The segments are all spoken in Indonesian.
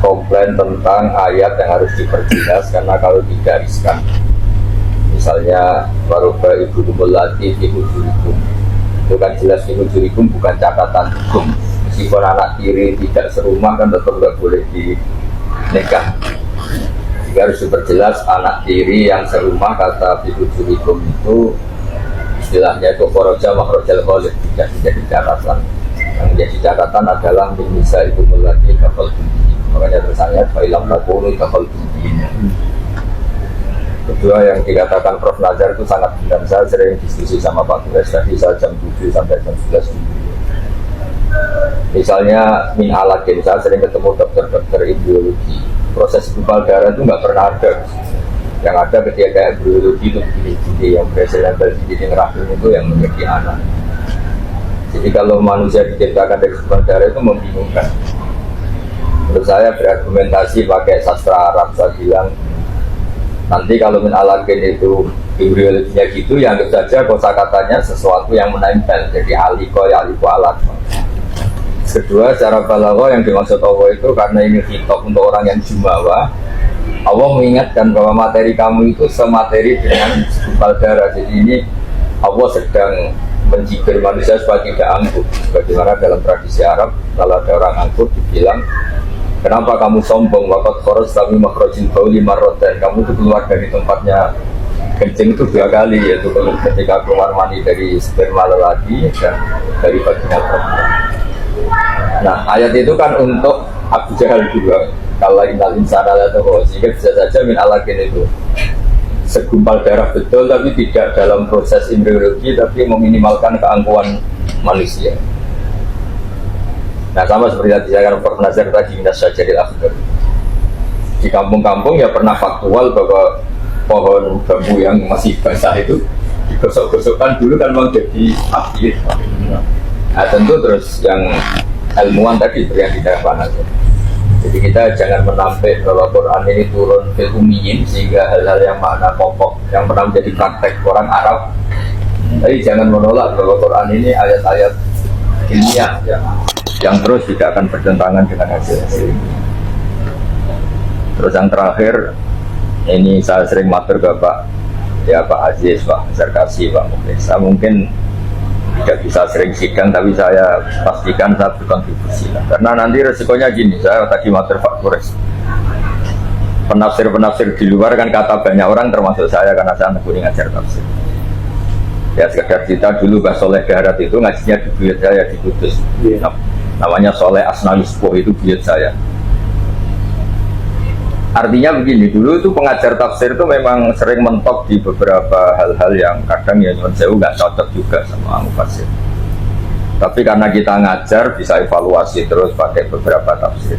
komplain tentang ayat yang harus diperjelas karena kalau digariskan misalnya waroba ibu kumulati ibu jurikum itu kan jelas ibu jurikum bukan catatan hukum meskipun anak tiri tidak serumah kan tetap nggak boleh dinikah. Jadi harus diperjelas anak tiri yang serumah kata ibu jurikum itu istilahnya itu khoroja makhrojal kholid tidak menjadi catatan. Yang menjadi catatan adalah minisa ibu mulati kafal bunyi. Makanya terusannya fa'ilam takunu kafal bunyi. Kedua yang dikatakan Prof. Nazar itu sangat benar. Saya sering diskusi sama Pak Tugas tadi saya jam 7 sampai jam 11 dulu. Misalnya min alakin, saya sering ketemu dokter-dokter embriologi. Proses gumpal darah itu nggak pernah ada. Yang ada ketika embriologi itu begini-begini, yang berhasil nempel di dinding rahim itu yang menjadi anak. Jadi kalau manusia diciptakan dari gumpal darah itu membingungkan. Menurut saya berargumentasi pakai sastra Arab, saya bilang nanti kalau min alakin itu embriologinya gitu, ya anggap saja kosakatanya sesuatu yang menempel, jadi aliko ya aliko alat. Kedua, secara balaghah yang dimaksud Allah itu karena ini khitab untuk orang yang jumawa, Allah mengingatkan bahwa materi kamu itu semateri dengan gumpal darah. Jadi ini Allah sedang mencibir manusia supaya tidak angkuh. Bagaimana dalam tradisi Arab kalau ada orang angkuh dibilang, kenapa kamu sombong? Waqad kharajta min makhrajil bauli marratan. Kamu itu keluar dari tempatnya kencing itu 2 kali, yaitu ketika keluar mandi dari sperma lelaki dan dari vagina perempuan. Nah, ayat itu kan untuk Abu Jahal juga. Kalau innal insana latagha, sehingga bisa saja min alakin itu segumpal darah betul, tapi tidak dalam proses embriologi, tapi meminimalkan keangkuhan manusia. Nah, sama seperti tadi saya kan Prof. Nazar tadi minas syajaril akhdar. Di kampung-kampung ya pernah faktual bahwa pohon bambu yang masih basah itu digosok-gosokkan dulu kan memang jadi aktif. Nah, tentu terus yang ilmuwan tadi yang tidak panas. Jadi kita jangan menampik bahwa Quran ini turun fil ummiyin sehingga hal-hal yang makna pokok yang pernah menjadi praktek orang Arab. Jadi jangan menolak bahwa Quran ini ayat-ayat ilmiah ya, yang terus tidak akan bertentangan dengan hasil-hasil. Terus yang terakhir, ini saya sering matur ke Pak Aziz, Pak Zarkasi, Pak Muklis. Saya mungkin tidak bisa sering sidang, tapi saya pastikan saya berkontribusi. Karena nanti resikonya gini, saya tadi matur Pak Kures. Penafsir-penafsir di luar kan kata banyak orang termasuk saya karena saya nekuni ngajar tafsir. Ya sekedar kita dulu Mbah Soleh Darat itu ngajinya di buyut saya di Kudus. Namanya Soleh Asnawi Sepuh, itu buyut saya. Artinya begini, dulu itu pengajar tafsir itu memang sering mentok di beberapa hal-hal yang kadang ya nyuwun sewu nggak cocok juga sama mufassir. Tapi karena kita ngajar bisa evaluasi terus pakai beberapa tafsir.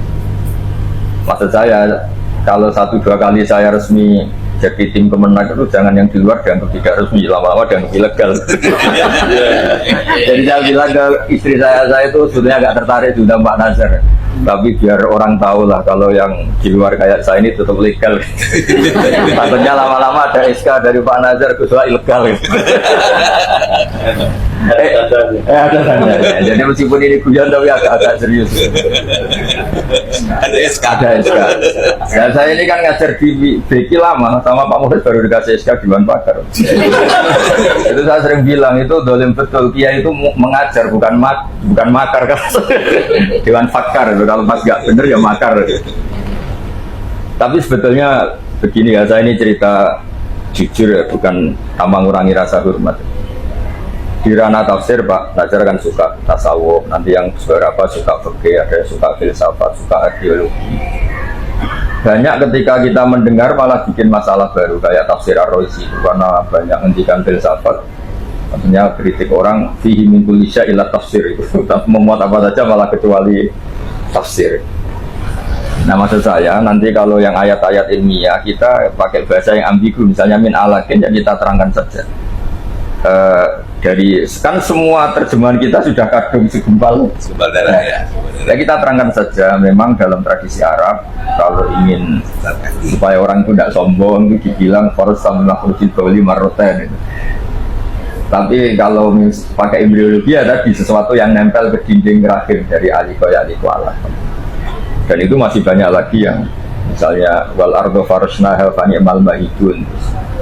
Maksud saya kalau 1-2 kali saya resmi jadi tim Kemenag itu jangan yang di luar dianggap tidak resmi, lama-lama dianggap ilegal. Jadi saya bilang ke istri saya itu sebetulnya agak tertarik diundang Pak Nazar. Tapi biar orang tahu lah kalau yang di luar kayak saya ini tutup legal. Takutnya lama-lama ada SK dari Pak Nazar Guswa ilegal. Ada tanda. Jadi meskipun ini guyon tapi agak serius. Ada SK. Dan saya ini kan ngajar di Beki lama sama Pak Muhammad baru dikasih SK Dewan Pakar. Itu saya sering bilang itu dolim betul. Kiai itu mengajar bukan makar kan. Dewan Pakar. Kalau pas gak bener ya makar. Tapi sebetulnya begini ya, saya ini cerita jujur ya, bukan tanpa mengurangi rasa hormat. Di ranah tafsir Pak Nazar kan suka tasawuf, nanti yang beberapa suka fikih, ada yang suka filsafat, suka ideologi. Banyak ketika kita mendengar malah bikin masalah baru kayak tafsir Ar-Razi, karena banyak hentikan filsafat. Maksudnya kritik orang fihi min kulli syai' illa tafsir itu memuat apa saja malah kecuali tafsir. Nah maksud saya nanti kalau yang ayat-ayat ilmiah kita pakai bahasa yang ambigu, misalnya min alakin ya kita terangkan saja. Dari kan semua terjemahan kita sudah kadung segumpal darah ya. Ya kita terangkan saja, memang dalam tradisi Arab kalau ingin supaya orang itu tidak sombong itu dibilang farsamlah wujud bauli marroten. Tapi kalau pakai embriologi ya tadi sesuatu yang nempel ke dinding rahim dari aliko ya aliko alat. Dan itu masih banyak lagi yang misalnya wal ardo farashnaha fa ni'mal mahidun,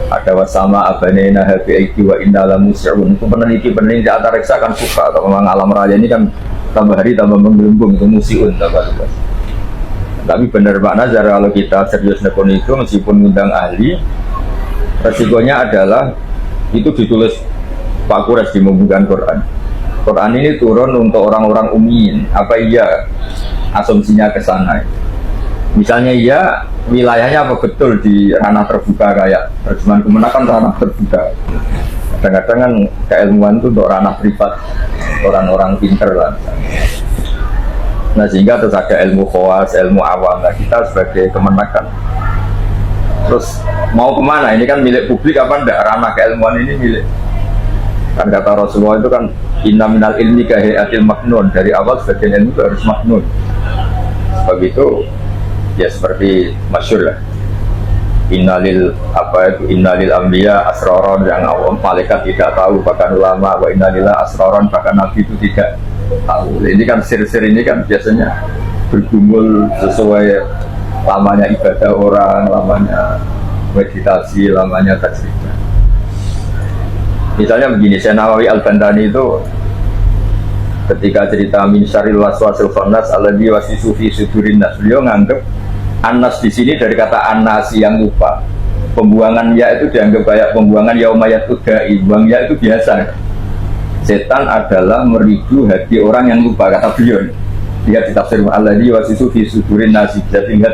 ada wasama abanena habi'aiki wa inna la musirun. Itu peneliti antariksa kan suka, atau memang alam raya ini kan tambah hari tambah menggelembung, itu musiun tambah luas. Tapi benar Pak Nazar, kalau kita serius nekon itu meskipun ngundang ahli, resikonya adalah itu ditulis Pak Kures di pembukaan Quran. Quran ini turun untuk orang-orang ummiin. Apa iya asumsinya ke sana? Misalnya iya, wilayahnya apa betul di ranah terbuka kayak terjemahan Kemenak kan ranah terbuka. Kadang-kadang kan keilmuan itu untuk ranah privat orang-orang pinter lah. Nah sehingga terus ada ilmu khawas, ilmu awam. Nah kita sebagai Kemenak kan terus mau kemana? Ini kan milik publik apa enggak? Ranah keilmuan ini milik. Kan kata Rasulullah itu kan inna minal ilmi kahiatil maknun, dari awal sebagian ilmu itu harus maknun. Sebab itu ya seperti masyhur lah, innalil anbiya asroron, yang awam malaikat tidak tahu, bahkan ulama, wa innalillah asroron, bahkan nabi itu tidak tahu. Ini kan sir-sir ini kan biasanya bergumul sesuai lamanya ibadah orang, lamanya meditasi, lamanya tajwid. Misalnya begini, Syekh Nawawi Al-Bantani itu ketika cerita min syarril waswasil khannas alladzi wasisu fi sudurin nas, beliau nganggep Anas di sini dari kata anasi yang lupa. Pembuangan ya itu dianggap kayak pembuangan yaumayat udai, buang ya itu biasa. Setan adalah meridu hati orang yang lupa, kata beliau. Dia ditafsir alladzi wasisu fi sudurin nasi, jadi ingat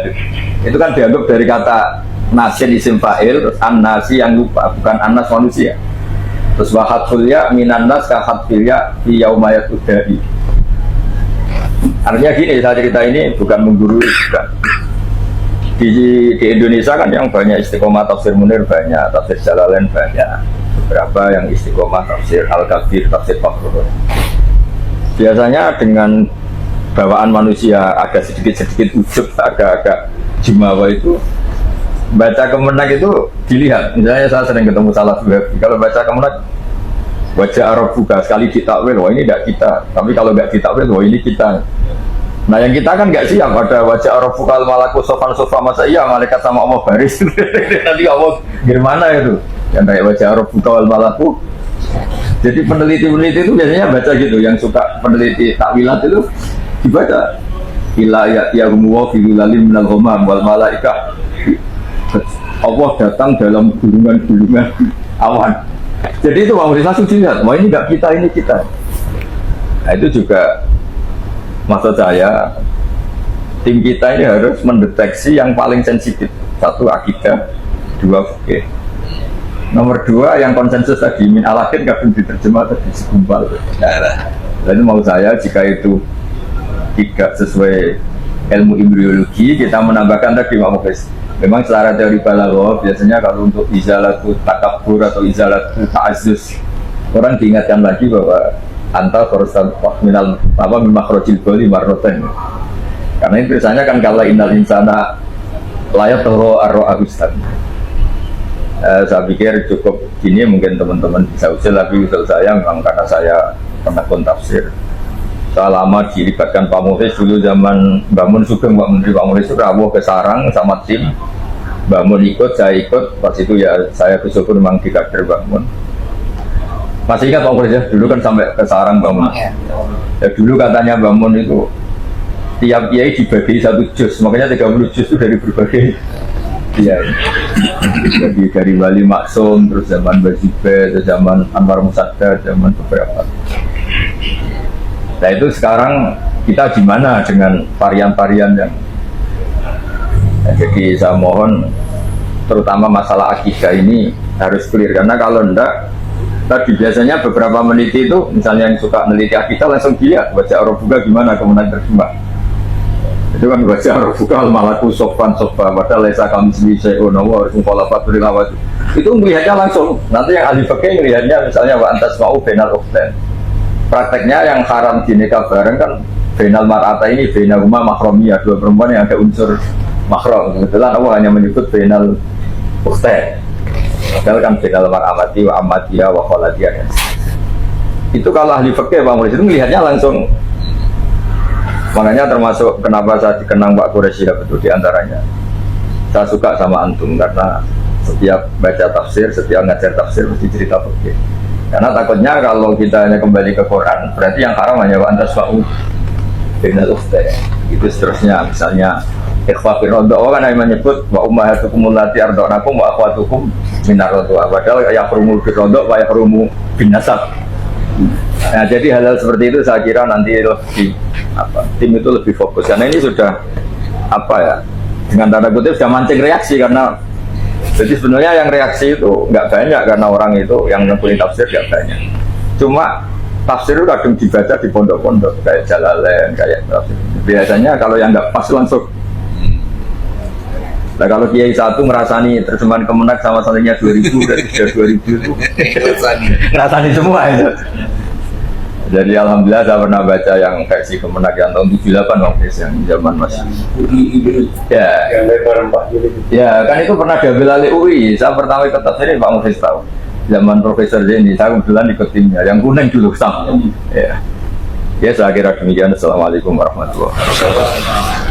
itu kan dianggap dari kata nasin isim fa'il, terus an-nasi yang lupa, bukan anas manusia. Terus wahatful ya minan nas ka hatfil ya fi yaumayat udai. Artinya gini, saya cerita ini bukan menggurui, bukan. Di Indonesia kan yang banyak istiqomah tafsir Munir banyak, tafsir Jalalain banyak, beberapa yang istiqomah tafsir Al-Kabir, tafsir Fakhrur. Biasanya dengan bawaan manusia agak sedikit ujub, agak jumawa itu, baca Kemenak itu dilihat. Misalnya saya sering ketemu salah juga, kalau baca Kemenak wajah Arab buka sekali ditakwil, wah ini tidak kita, tapi kalau nggak ditakwil, wah ini kita. Nah yang kita kan nggak siap, ada wajah Arab bukal malaku sofan sofa, masa iya malaikat sama Allah baris. Nanti Allah gimana itu yang kayak wajah Arab bukal malaku. Jadi peneliti itu biasanya baca gitu, yang suka peneliti takwilat itu dibaca ila ya humuwa fi lalim minal ghamam wal malaikah. Allah datang dalam gulungan awan. Jadi itu mau langsung dilihat, wah ini nggak kita, ini kita. Nah itu juga maksud saya, tim kita ini harus mendeteksi yang paling sensitif. Satu, akidah. Dua, fikih. Nomor dua, yang konsensus tadi min alakin kadang diterjemah tadi segumpal. Lalu mau saya, jika itu tidak sesuai ilmu embriologi, kita menambahkan tadi memang secara teori balaghah biasanya kalau untuk izalatu takabbur atau izalatu ta'azzus, orang diingatkan lagi bahwa anta korostan minal makhrajil bali marroten, karena ini biasanya kan kalau innal insana layak toro arro agustan. Saya pikir cukup gini, mungkin teman-teman bisa usul, tapi usul saya memang karena saya pernah kontafsir, saya lama dilibatkan Pak Muhlis dulu zaman Mbak Mun Sugeng, Mbak Menteri Pak Muhlis itu rawuh ke Sarang sama tim Mbak Mun ikut, saya ikut, pas itu ya saya bersyukur memang di kader Mbak Mun. Masih ingat Pak Muhlis ya, dulu kan sampai ke Sarang Mbak Mun ya, dulu katanya Mbak Mun itu tiap kiai dibagi satu juz, makanya 30 juz itu dari berbagai kiai. Jadi dari Wali Maksum, terus zaman Bazibe, terus zaman Anwar Musaddar, zaman beberapa. Nah itu sekarang kita gimana dengan varian-varian yang jadi saya mohon terutama masalah akidah ini harus clear, karena kalau enggak tadi biasanya beberapa meneliti itu misalnya yang suka meneliti akidah langsung dilihat baca Arabuka gimana kemudian terjemah itu kan baca Arabuka al-malaku sofan sofa padahal lesa kami sendiri se'onawa harus mukhalafat berilawat itu melihatnya langsung. Nanti yang ahli fikih melihatnya misalnya wa antas ma'u benal ukhten, prakteknya yang haram dinikah bareng kan benal mar'ata ini benal rumah mahromiyah, dua perempuan yang ada unsur mahram. Kebetulan Allah hanya menyebut benal ukhten, padahal kan benal mar'amati wa amatiyah wa kholatiyah. Itu kalau ahli fikih Pak Mulis itu melihatnya langsung Makanya termasuk kenapa saya dikenang Pak Quraisy betul diantaranya. Saya suka sama antum karena setiap baca tafsir, setiap ngajar tafsir mesti cerita fikih. Karena takutnya kalau kita hanya kembali ke Quran, berarti yang haram hanya wa antas fa'u bainal ukhtayn. Itu seterusnya, misalnya ikhfa fil radha kan yang menyebut wa ummahatukum allati arda'nakum wa akhwatukum minar radha. Padahal yahrumu fil radha wa yahrumu bin nasab. Nah, jadi hal-hal seperti itu saya kira nanti lebih tim itu lebih fokus karena ini sudah dengan tanda kutip sudah mancing reaksi karena jadi sebenarnya yang reaksi itu nggak banyak karena orang itu yang ngekulit tafsir nggak banyak. Cuma tafsir itu kadang dibaca di pondok-pondok kayak Jalalain kayak tafsir. Biasanya kalau yang nggak pas langsung. Nah kalau kiai satu ngerasani terjemahan Kemenak sama santrinya 2000 dan 2000 itu ngerasani semua itu. Jadi alhamdulillah saya pernah baca yang kayak si Kemenak yang tahun 78 waktu itu yang zaman masih ya kan itu pernah diambil alih UI. Saya pertama ikut tafsir Pak Mufis tahu zaman Profesor Zeni, saya kebetulan ikut timnya yang kuning dulu sama ya saya kira demikian. Assalamualaikum warahmatullahi wabarakatuh.